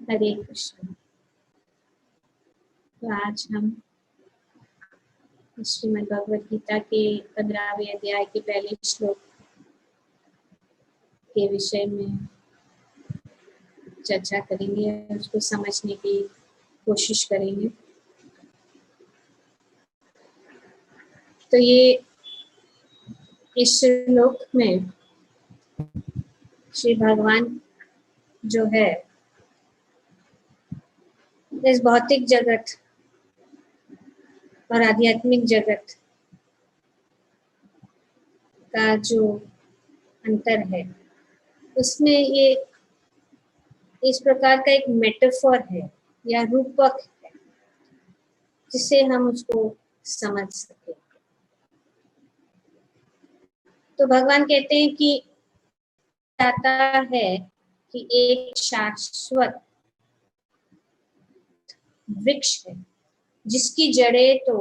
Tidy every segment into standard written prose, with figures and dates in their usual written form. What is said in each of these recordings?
हरे कृष्ण। तो आज हम श्रीमद् भगवद गीता के 15वें अध्याय के पहले श्लोक के विषय में चर्चा करेंगे और उसको समझने की कोशिश करेंगे। तो ये इस श्लोक में श्री भगवान जो है इस भौतिक जगत और आध्यात्मिक जगत का जो अंतर है उसमें ये इस प्रकार का एक मेटाफर है या रूपक है जिससे हम उसको समझ सके। तो भगवान कहते हैं कि आता है कि एक शाश्वत वृक्ष है जिसकी जड़ें तो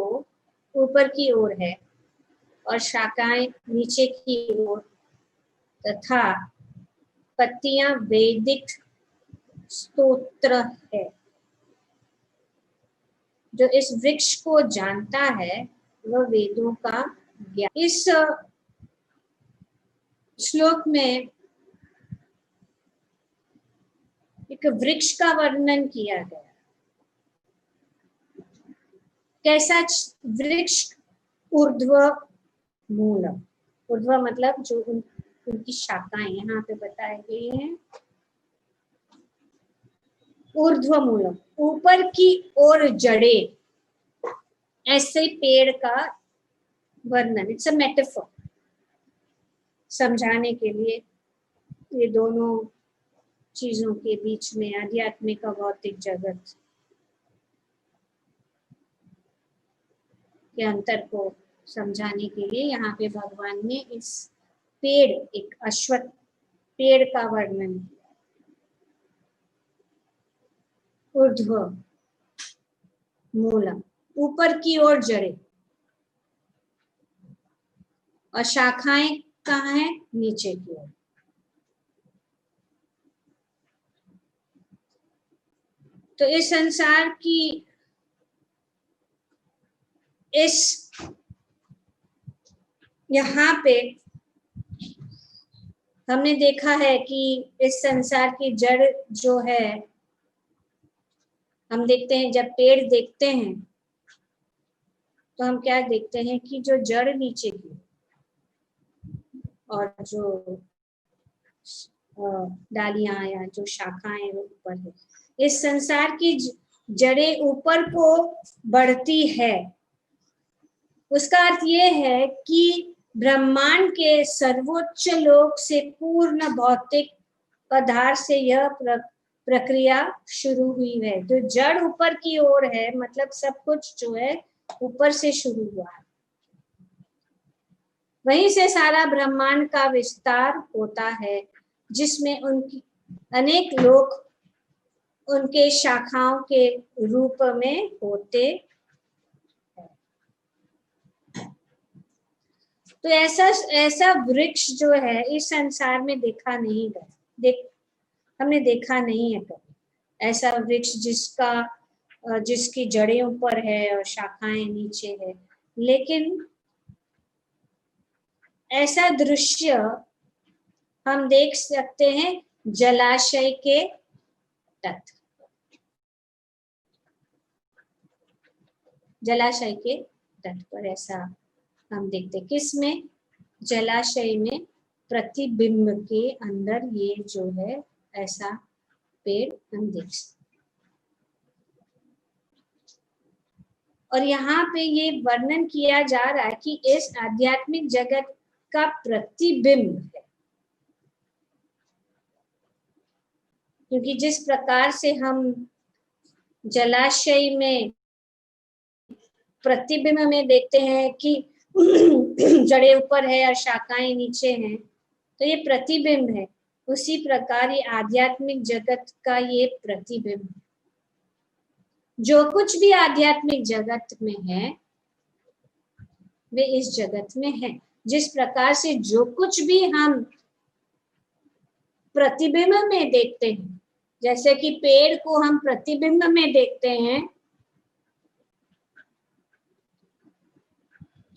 ऊपर की ओर है और शाखाएं नीचे की ओर तथा पत्तियां वैदिक स्तोत्र है। जो इस वृक्ष को जानता है वह वेदों का ज्ञान। इस श्लोक में एक वृक्ष का वर्णन किया गया। कैसा वृक्ष? ऊर्ध्व मूलम। ऊर्ध्व मतलब जो उनकी शाखाएं यहाँ पे बताए गए हैं। ऊर्ध्व मूलम, ऊपर की ओर जड़ें, ऐसे पेड़ का वर्णन। इट्स अ मेटाफर, समझाने के लिए ये दोनों चीजों के बीच में आध्यात्मिक और भौतिक जगत के अंतर को समझाने के लिए यहाँ पे भगवान ने इस पेड़, एक अश्वत्थ पेड़ का वर्णन किया। ऊर्ध्व मूलम, ऊपर की ओर जड़ें, और शाखाएं कहाँ है? नीचे की ओर। तो इस संसार की इस यहाँ पे हमने देखा है कि इस संसार की जड़ जो है, हम देखते हैं जब पेड़ देखते हैं तो हम क्या देखते हैं कि जो जड़ नीचे की और जो डालियां या जो शाखाएं वो ऊपर है। इस संसार की जड़ें ऊपर को बढ़ती है। उसका अर्थ ये है कि ब्रह्मांड के सर्वोच्च लोक से पूर्ण भौतिक पदार्थ से यह प्रक्रिया शुरू हुई है। जो जड़ ऊपर की ओर है, मतलब सब कुछ जो है ऊपर से शुरू हुआ है। वहीं से सारा ब्रह्मांड का विस्तार होता है, जिसमें उनकी अनेक लोक उनके शाखाओं के रूप में होते हैं। तो ऐसा वृक्ष जो है इस संसार में देखा नहीं गया। हमने देखा नहीं है कभी ऐसा वृक्ष जिसकी जड़ें ऊपर है और शाखाएं नीचे है। लेकिन ऐसा दृश्य हम देख सकते हैं जलाशय के तट। जलाशय के तट पर ऐसा हम देखते हैं। किसमें? जलाशय में प्रतिबिंब के अंदर ये जो है ऐसा पेड़ हम देख सकते। और यहाँ पे ये वर्णन किया जा रहा है कि इस आध्यात्मिक जगत का प्रतिबिंब है। क्योंकि जिस प्रकार से हम जलाशय में प्रतिबिंब में देखते हैं कि जड़ें ऊपर है और शाखाएं नीचे हैं, तो ये प्रतिबिंब है। उसी प्रकार ये आध्यात्मिक जगत का ये प्रतिबिंब है। जो कुछ भी आध्यात्मिक जगत में है वे इस जगत में है। जिस प्रकार से जो कुछ भी हम प्रतिबिंब में देखते हैं जैसे कि पेड़ को हम प्रतिबिंब में देखते हैं,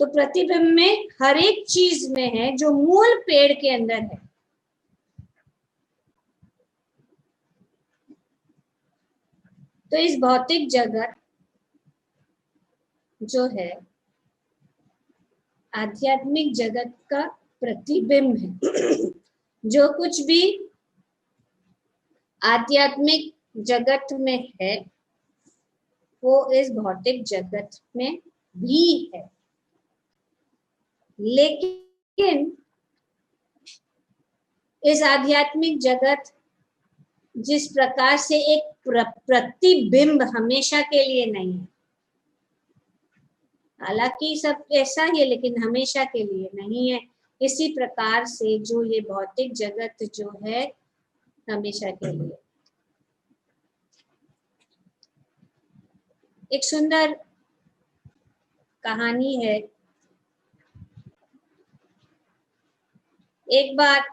तो प्रतिबिंब में हर एक चीज में है जो मूल पेड़ के अंदर है। तो इस भौतिक जगत जो है आध्यात्मिक जगत का प्रतिबिंब है। जो कुछ भी आध्यात्मिक जगत में है वो इस भौतिक जगत में भी है। लेकिन इस आध्यात्मिक जगत जिस प्रकार से एक प्रतिबिंब हमेशा के लिए नहीं है, हालांकि सब ऐसा ही है लेकिन हमेशा के लिए नहीं है, इसी प्रकार से जो ये भौतिक जगत जो है हमेशा के लिए। एक सुंदर कहानी है। एक बार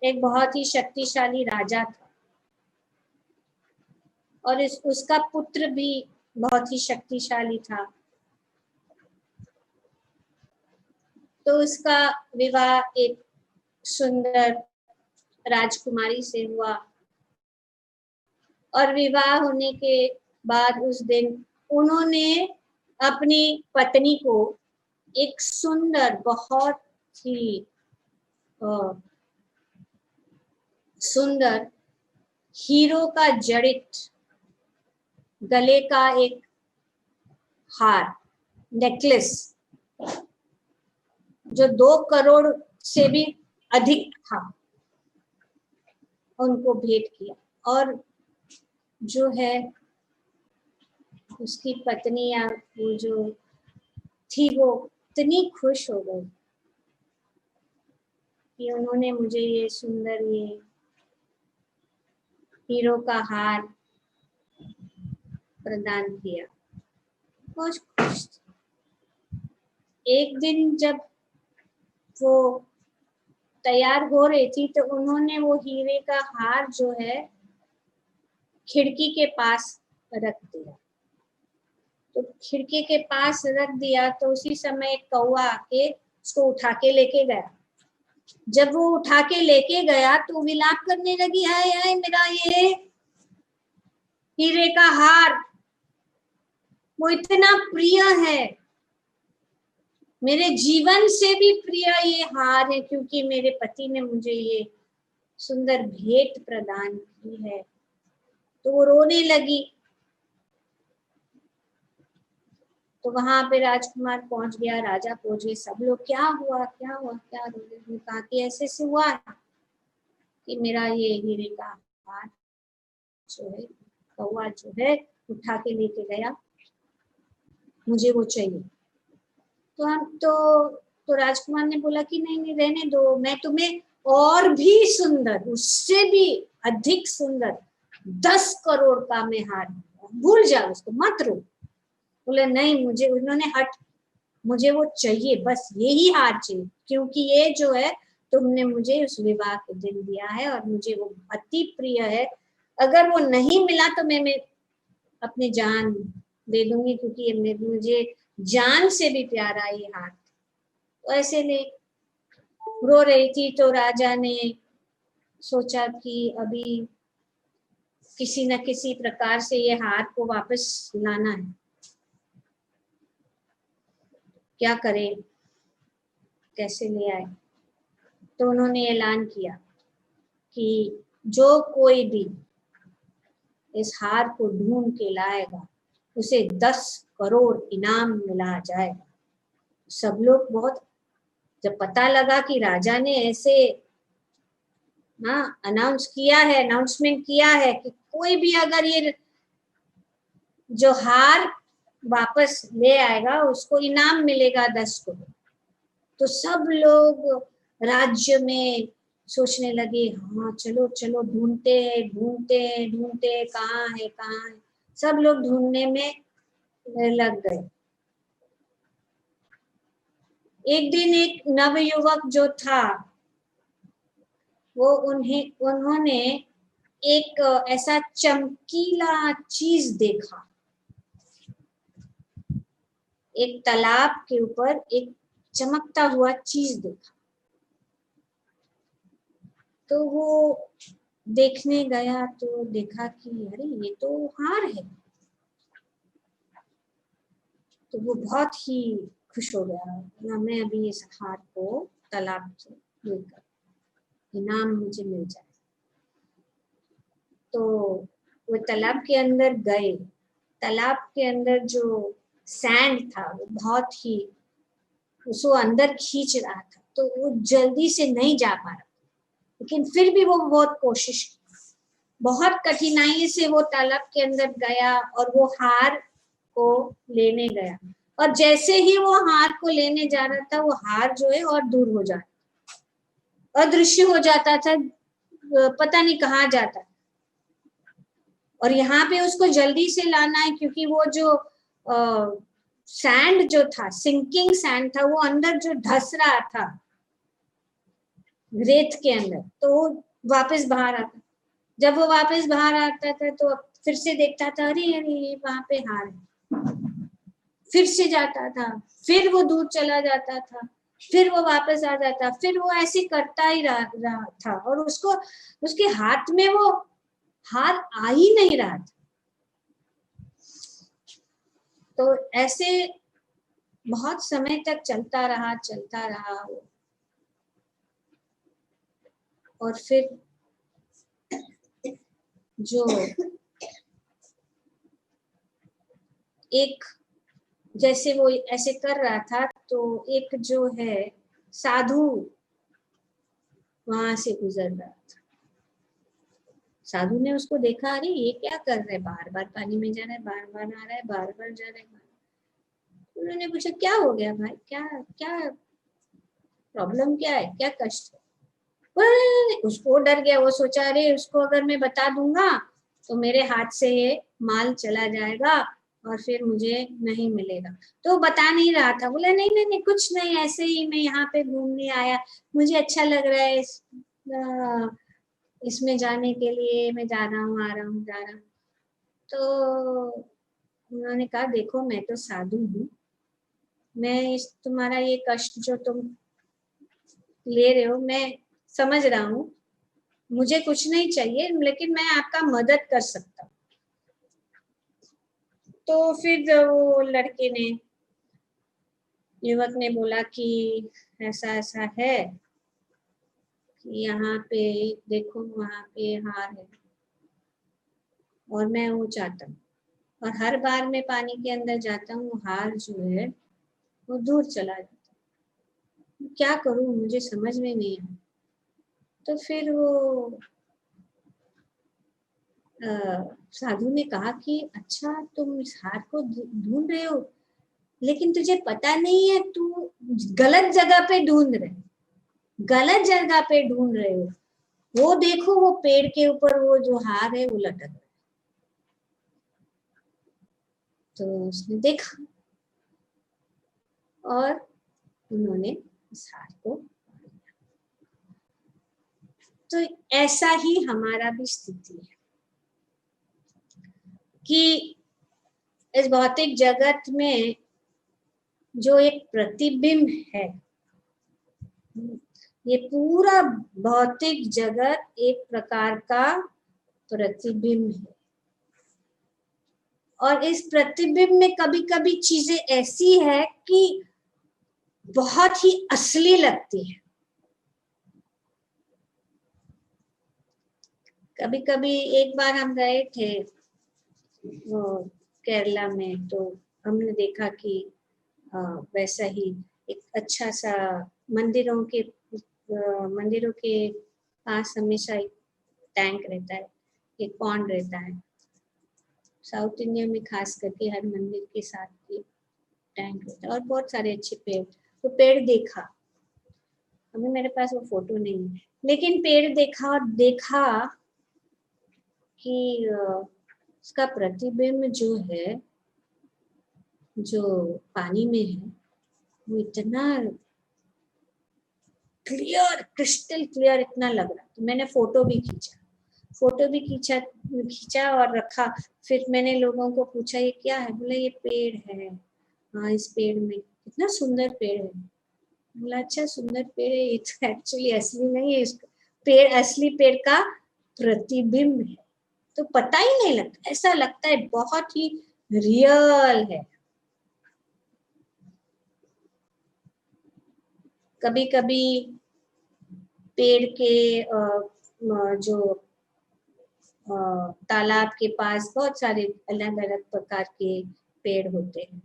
एक बहुत ही शक्तिशाली राजा था और उसका पुत्र भी बहुत ही शक्तिशाली था। तो उसका विवाह एक सुंदर राजकुमारी से हुआ और विवाह होने के बाद उस दिन उन्होंने अपनी पत्नी को एक सुंदर, बहुत ही सुंदर हीरो का जड़ित गले का एक हार, नेकलेस, जो 2 करोड़ से भी अधिक था, उनको भेंट किया। और जो है उसकी पत्नी या वो जो थी वो इतनी खुश हो गई कि उन्होंने मुझे ये सुंदर ये हीरो का हार प्रदान किया। बहुत खुश थी। एक दिन जब वो तैयार हो रही थी तो उन्होंने वो हीरे का हार जो है खिड़की के पास रख दिया। तो खिड़की के पास रख दिया तो उसी समय एक कौवा आके उसको उठा के लेके गया। जब वो उठा के लेके गया तो विलाप करने लगी, हाय हाय मेरा ये हीरे का हार, वो इतना प्रिय है, मेरे जीवन से भी प्रिय ये हार है, क्योंकि मेरे पति ने मुझे ये सुंदर भेंट प्रदान की है। तो वो रोने लगी। तो वहां पे राजकुमार पहुंच गया, राजा पहुंच गए, सब लोग क्या हुआ क्या हुआ क्या रो रहे। कहा कि ऐसे से हुआ है कि मेरा ये हीरे का हार जो है कौवा जो है उठा के लेके गया, मुझे वो चाहिए। तो हम तो राजकुमार ने बोला कि नहीं नहीं रहने दो, मैं तुम्हें और भी सुंदर, उससे भी अधिक सुंदर 10 करोड़ का मैं हार, भूल जाओ उसको, मत रो। बोले नहीं, मुझे उन्होंने मुझे वो चाहिए, बस यही हार चाहिए, क्योंकि ये जो है तुमने मुझे उस विवाह के दिन दिया है और मुझे वो अति प्रिय है। अगर वो नहीं मिला तो मैं अपनी जान दे दूंगी, क्योंकि ये मुझे जान से भी प्यारा ये हार। तो ऐसे ले रो रही थी तो राजा ने सोचा कि अभी किसी न किसी प्रकार से ये हार को वापस लाना है, क्या करें, कैसे ले आए। तो उन्होंने ऐलान किया कि जो कोई भी इस हार को ढूंढ के लाएगा उसे 10 करोड़ इनाम मिला जाएगा। सब लोग बहुत, जब पता लगा कि राजा ने ऐसे अनाउंसमेंट किया है कि कोई भी अगर ये जो हार वापस ले आएगा उसको इनाम मिलेगा 10 करोड़, तो सब लोग राज्य में सोचने लगे, हाँ चलो चलो ढूंढते हैं ढूंढते हैं ढूंढते हैं, कहाँ है कहाँ है। सब लोग ढूंढने में लग गए। एक दिन एक नवयुवक जो था वो उन्होंने एक ऐसा चमकीला चीज देखा, एक तालाब के ऊपर एक चमकता हुआ चीज देखा। तो वो देखने गया तो देखा कि अरे ये तो हार है। तो वो बहुत ही खुश हो गया, ना मैं अभी इस हार को तालाब से लेकर इनाम मुझे मिल जाए। तो वो तालाब के अंदर गए। तालाब के अंदर जो सैंड था वो बहुत ही उसको अंदर खींच रहा था, तो वो जल्दी से नहीं जा पा रहा, लेकिन फिर भी वो बहुत कोशिश की। बहुत कठिनाई से वो तालाब के अंदर गया और वो हार को लेने गया। और जैसे ही वो हार को लेने जा रहा था, वो हार जो है और दूर हो जाता, अदृश्य हो जाता था, पता नहीं कहाँ जाता। और यहाँ पे उसको जल्दी से लाना है, क्योंकि वो जो सैंड जो था, सिंकिंग सैंड था, वो अंदर जो धस रहा था रेत के अंदर, तो वो वापस बाहर आता। जब वो वापस बाहर आता था तो फिर से देखता था, अरे अरे ये वहां पे हार है। फिर से जाता था, फिर वो दूर चला जाता था, फिर वो वापस आ जाता, फिर वो ऐसे करता ही रहा था। और उसको उसके हाथ में वो हार आ ही नहीं रहा था। तो ऐसे बहुत समय तक चलता रहा वो। और फिर जो एक, जैसे वो ऐसे कर रहा था तो एक जो है साधु वहां से गुजर रहा था। साधु ने उसको देखा, अरे ये क्या कर रहा है, बार बार पानी में जा रहा है, बार बार आ रहा है, बार बार जा रहा है। उन्होंने पूछा, क्या हो गया भाई, क्या क्या प्रॉब्लम, क्या है, क्या कष्ट है? उसको डर गया। वो सोचा, अरे उसको अगर मैं बता दूंगा तो मेरे हाथ से ये माल चला जाएगा और फिर मुझे नहीं मिलेगा। तो बता नहीं रहा था। बोला नहीं नहीं नहीं, कुछ नहीं, ऐसे ही मैं यहाँ पे घूमने आया, मुझे अच्छा लग रहा है इसमें जाने के लिए, मैं जा रहा हूँ, आ रहा हूँ, जा रहा हूँ। तो उन्होंने कहा, देखो मैं तो साधु हूँ, मैं इस तुम्हारा ये कष्ट जो तुम ले रहे हो मैं समझ रहा हूँ, मुझे कुछ नहीं चाहिए, लेकिन मैं आपका मदद कर सकता हूँ। तो फिर वो लड़के ने, युवक ने बोला कि ऐसा ऐसा है कि यहाँ पे देखो, वहां पे हार है और मैं वो चाहता हूँ, और हर बार मैं पानी के अंदर जाता हूँ, हार जो है वो दूर चला जाता है, क्या करूँ मुझे समझ में नहीं आया। तो फिर वो साधु ने कहा कि अच्छा तुम इस हार को ढूंढ रहे हो, लेकिन तुझे पता नहीं है तू गलत जगह पे ढूंढ रहे, गलत जगह पे ढूंढ रहे हो। वो देखो, वो पेड़ के ऊपर वो जो हार है वो लटक रहा है। तो उसने देखा और उन्होंने इस हार को, तो ऐसा ही हमारा भी स्थिति है कि इस भौतिक जगत में जो एक प्रतिबिंब है, ये पूरा भौतिक जगत एक प्रकार का प्रतिबिंब है। और इस प्रतिबिंब में कभी कभी चीजें ऐसी है कि बहुत ही असली लगती है। कभी कभी एक बार हम गए थे वो केरला में, तो हमने देखा कि वैसा ही एक अच्छा सा मंदिरों के पास हमेशा एक टैंक रहता है, एक पॉन्ड रहता है। साउथ इंडिया में खास करके हर मंदिर के साथ एक टैंक रहता है और बहुत सारे अच्छे पेड़। तो पेड़ देखा, अभी मेरे पास वो फोटो नहीं है, लेकिन पेड़ देखा और देखा कि उसका प्रतिबिंब जो है, जो पानी में है, वो इतना क्लियर, क्रिस्टल क्लियर इतना लग रहा। तो मैंने फोटो भी खींचा। फोटो भी खींचा और रखा। फिर मैंने लोगों को पूछा ये क्या है, बोला ये पेड़ है। हाँ, इस पेड़ में कितना सुंदर पेड़ है। बोला अच्छा सुंदर पेड़ है, ये तो एक्चुअली असली नहीं है, इसका पेड़ असली पेड़ का प्रतिबिंब है। तो पता ही नहीं लगता, ऐसा लगता है बहुत ही रियल है। कभी कभी पेड़ के जो तालाब के पास बहुत सारे अलग अलग प्रकार के पेड़ होते हैं,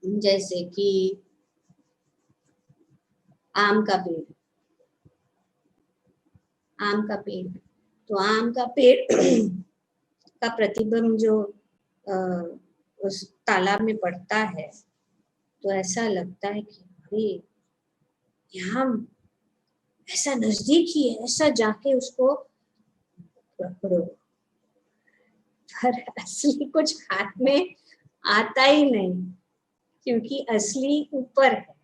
जैसे कि आम का पेड़। आम का पेड़, तो आम का पेड़ का प्रतिबिंब जो उस तालाब में पड़ता है, तो ऐसा लगता है कि अरे यहाँ ऐसा नजदीक ही है, ऐसा जाके उसको पकड़ो। पर असली कुछ हाथ में आता ही नहीं, क्योंकि असली ऊपर है।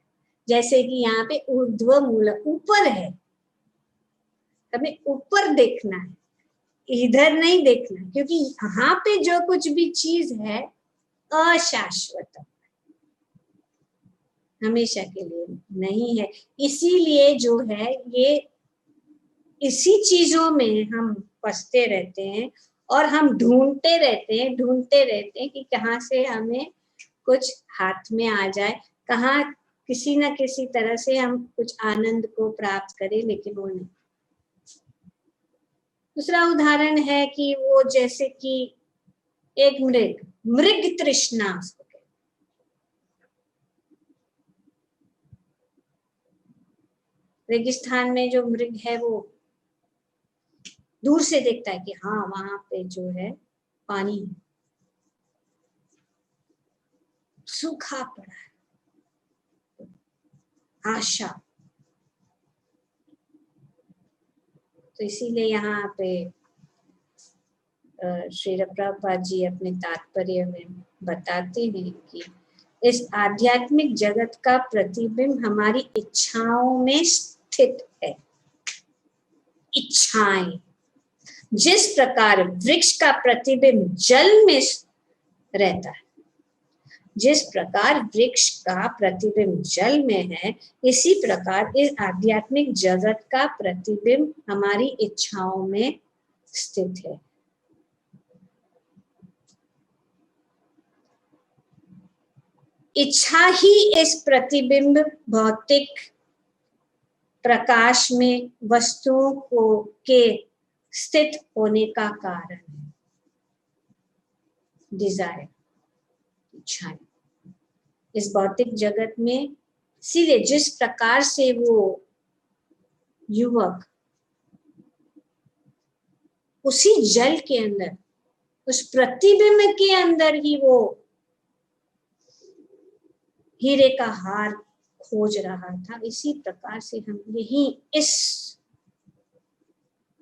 जैसे कि यहाँ पे ऊर्ध्व मूल ऊपर है, हमें ऊपर देखना है, इधर नहीं देखना, क्योंकि यहाँ पे जो कुछ भी चीज है अशाश्वत, हमेशा के लिए नहीं है। इसीलिए जो है ये इसी चीजों में हम फंसते रहते हैं और हम ढूंढते रहते हैं कि कहाँ से हमें कुछ हाथ में आ जाए, कहाँ किसी न किसी तरह से हम कुछ आनंद को प्राप्त करें, लेकिन वो नहीं। दूसरा उदाहरण है कि वो जैसे कि एक मृग तृष्णा, रेगिस्तान में जो मृग है वो दूर से देखता है कि हाँ वहां पे जो है पानी है, सूखा पड़ा है, आशा। तो इसीलिए यहाँ पे श्री प्रभुपाद जी अपने तात्पर्य में बताते हैं कि इस आध्यात्मिक जगत का प्रतिबिंब हमारी इच्छाओं में स्थित है। इच्छाएं, जिस प्रकार वृक्ष का प्रतिबिंब जल में रहता है, जिस प्रकार वृक्ष का प्रतिबिंब जल में है, इसी प्रकार इस आध्यात्मिक जगत का प्रतिबिंब हमारी इच्छाओं में स्थित है। इच्छा ही इस प्रतिबिंब भौतिक प्रकाश में वस्तुओं को के स्थित होने का कारण है। डिजायर, इच्छाएं इस भौतिक जगत में, इसीलिए जिस प्रकार से वो युवक उसी जल के अंदर, उस प्रतिबिंब के अंदर ही वो हीरे का हार खोज रहा था, इसी प्रकार से हम यही इस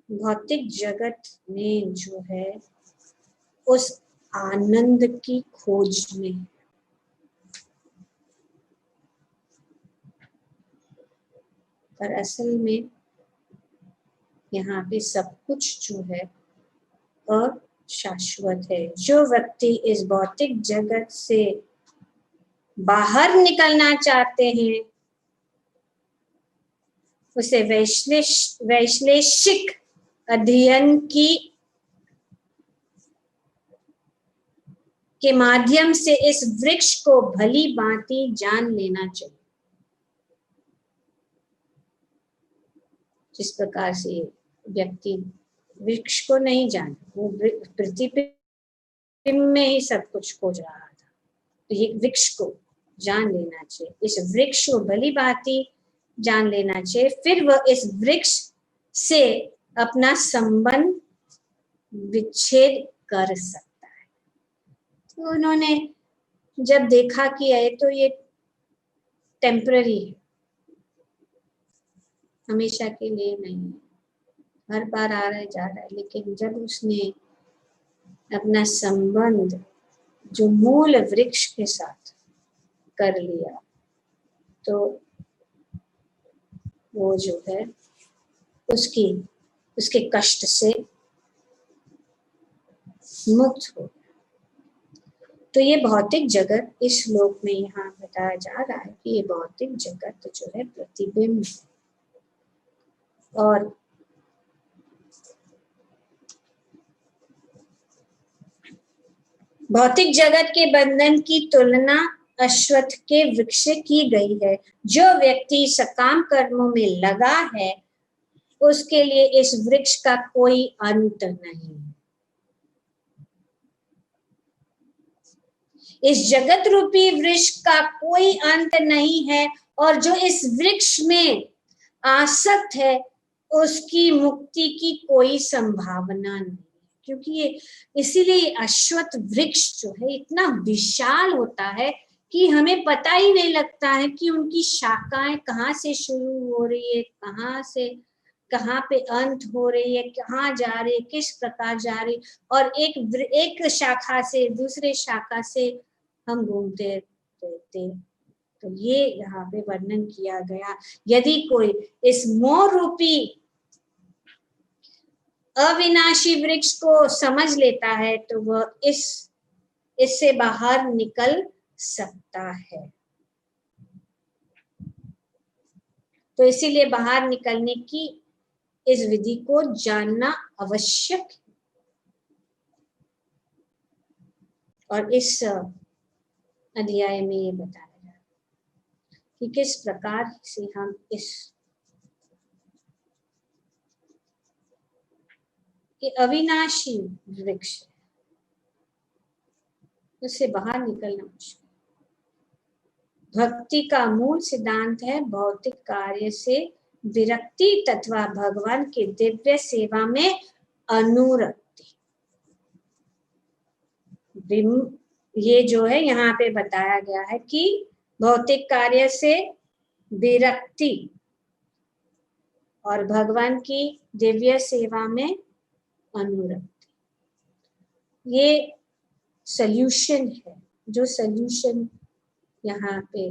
भौतिक जगत में जो है उस आनंद की खोज में। पर असल में यहाँ पे सब कुछ जो है अशाश्वत है। जो व्यक्ति इस भौतिक जगत से बाहर निकलना चाहते हैं, उसे वैश्लेषिक अध्ययन के माध्यम से इस वृक्ष को भली भांति जान लेना चाहिए। जिस प्रकार से व्यक्ति वृक्ष को नहीं जाना, वो प्रतिबिंब में ही सब कुछ खोज रहा था, तो ये वृक्ष को जान लेना चाहिए, इस वृक्ष को भली भांति जान लेना चाहिए, फिर वह इस वृक्ष से अपना संबंध विच्छेद कर सकता है। तो उन्होंने जब देखा कि ये तो ये टेम्पररी है, हमेशा के लिए नहीं है, हर बार आ रहा है जा रहा है, लेकिन जब उसने अपना संबंध जो मूल वृक्ष के साथ कर लिया, तो वो जो है उसकी उसके कष्ट से मुक्त हो। तो ये भौतिक जगत इस श्लोक में यहाँ बताया जा रहा है कि ये भौतिक जगत जो है प्रतिबिंब है। और भौतिक जगत के बंधन की तुलना अश्वत्थ के वृक्ष से की गई है। जो व्यक्ति सकाम कर्मों में लगा है उसके लिए इस वृक्ष का कोई अंत नहीं। इस जगत रूपी वृक्ष का कोई अंत नहीं है, और जो इस वृक्ष में आसक्त है उसकी मुक्ति की कोई संभावना नहीं, क्योंकि ये इसीलिए अश्वत्थ वृक्ष जो है इतना विशाल होता है कि हमें पता ही नहीं लगता है कि उनकी शाखाएं कहाँ से शुरू हो रही है, कहाँ पे अंत हो रही है, कहाँ जा रही है, किस प्रकार जा रही, और एक शाखा से दूसरे शाखा से हम घूमते रहते। तो ये यहाँ पे वर्णन किया गया। यदि कोई इस मोह रूपी अविनाशी वृक्ष को समझ लेता है तो वह इससे बाहर निकल सकता है। तो इसीलिए बाहर निकलने की इस विधि को जानना आवश्यक है। और इस अध्याय में ये बताया जा रहा है कि किस प्रकार से हम इस अविनाशी वृक्ष उससे बाहर निकलना मुश्किल। भक्ति का मूल सिद्धांत है भौतिक कार्य से विरक्ति तथा भगवान की दिव्य सेवा में अनुरक्ति। ये जो है यहाँ पे बताया गया है कि भौतिक कार्य से विरक्ति और भगवान की दिव्य सेवा में अनुरक्ति, ये सल्यूशन है। जो सल्यूशन यहाँ पे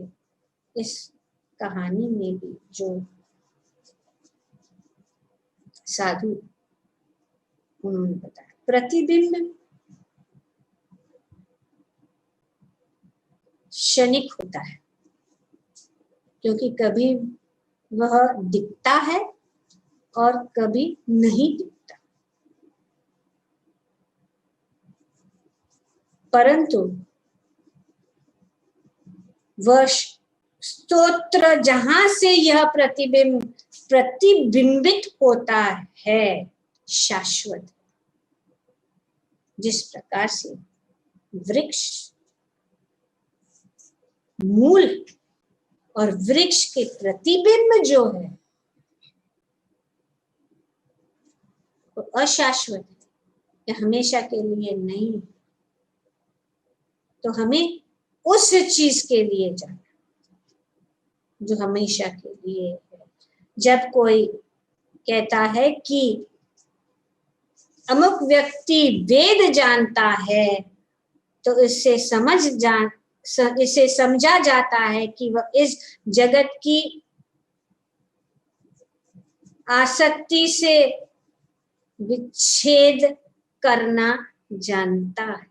इस कहानी में भी जो साधु उन्होंने बताया, प्रतिबिंब क्षणिक होता है क्योंकि कभी वह दिखता है और कभी नहीं दिखता, परंतु वह स्तोत्र जहां से यह प्रतिबिंबित होता है शाश्वत। जिस प्रकार से वृक्ष मूल और वृक्ष के प्रतिबिंब जो है वो अशाश्वत है, यह हमेशा के लिए नहीं। तो हमें उस चीज के लिए जाना जो हमेशा के लिए है। जब कोई कहता है कि अमुक व्यक्ति वेद जानता है तो इससे समझा जाता है कि वह इस जगत की आसक्ति से विच्छेद करना जानता है।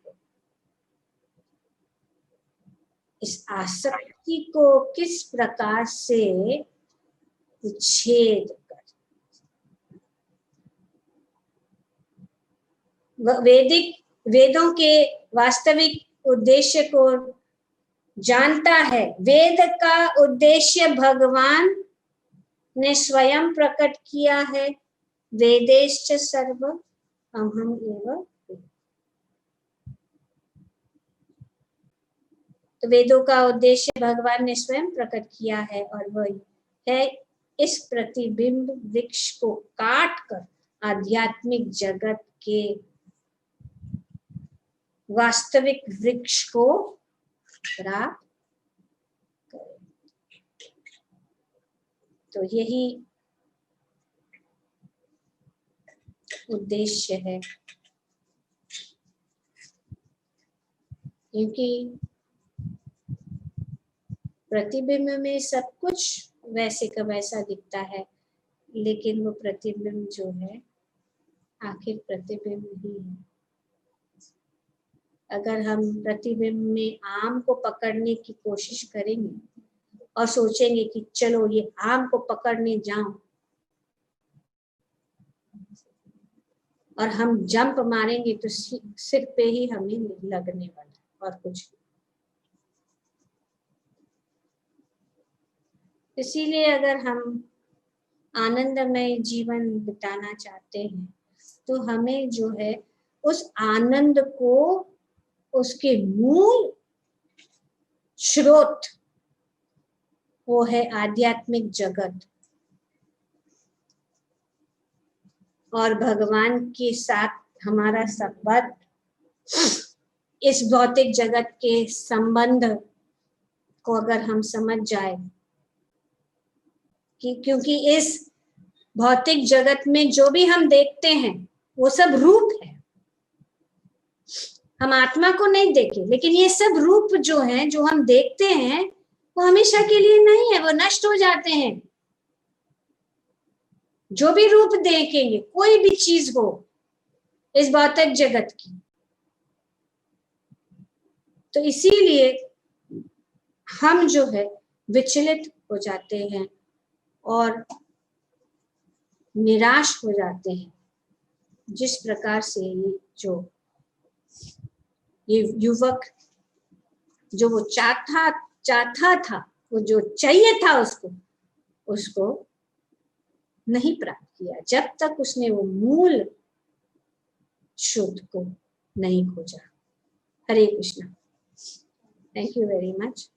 इस आसक्ति को किस प्रकार से विच्छेद कर, वेदों के वास्तविक उद्देश्य को जानता है। वेद का उद्देश्य भगवान ने स्वयं प्रकट किया है। वेदेश्च सर्व अहम् एव। तो वेदों का उद्देश्य भगवान ने स्वयं प्रकट किया है और वह है इस प्रतिबिंब वृक्ष को काट कर आध्यात्मिक जगत के वास्तविक वृक्ष को प्राप्त करें। तो यही उद्देश्य है, क्योंकि प्रतिबिंब में सब कुछ वैसे का वैसा दिखता है, लेकिन वो प्रतिबिंब जो है आखिर प्रतिबिंब ही है। अगर हम प्रतिबिंब में आम को पकड़ने की कोशिश करेंगे और सोचेंगे कि चलो ये आम को पकड़ने जाऊं और हम जंप मारेंगे तो सिर पे ही हमें लगने वाला और कुछ। इसीलिए अगर हम आनंदमय जीवन बिताना चाहते हैं तो हमें जो है उस आनंद को, उसके मूल स्रोत वो है आध्यात्मिक जगत, और भगवान के साथ हमारा संबंध इस भौतिक जगत के संबंध को अगर हम समझ जाए कि क्योंकि इस भौतिक जगत में जो भी हम देखते हैं वो सब रूप है, हम आत्मा को नहीं देखे, लेकिन ये सब रूप जो हैं जो हम देखते हैं वो हमेशा के लिए नहीं है, वो नष्ट हो जाते हैं। जो भी रूप देखेंगे, कोई भी चीज हो इस भौतिक जगत की, तो इसीलिए हम जो है विचलित हो जाते हैं और निराश हो जाते हैं। जिस प्रकार से ये युवक जो वो चाहता था, वो जो चाहिए था उसको नहीं प्राप्त किया जब तक उसने वो मूल शुद्ध को नहीं खोजा। Hare Krishna. Thank you very much.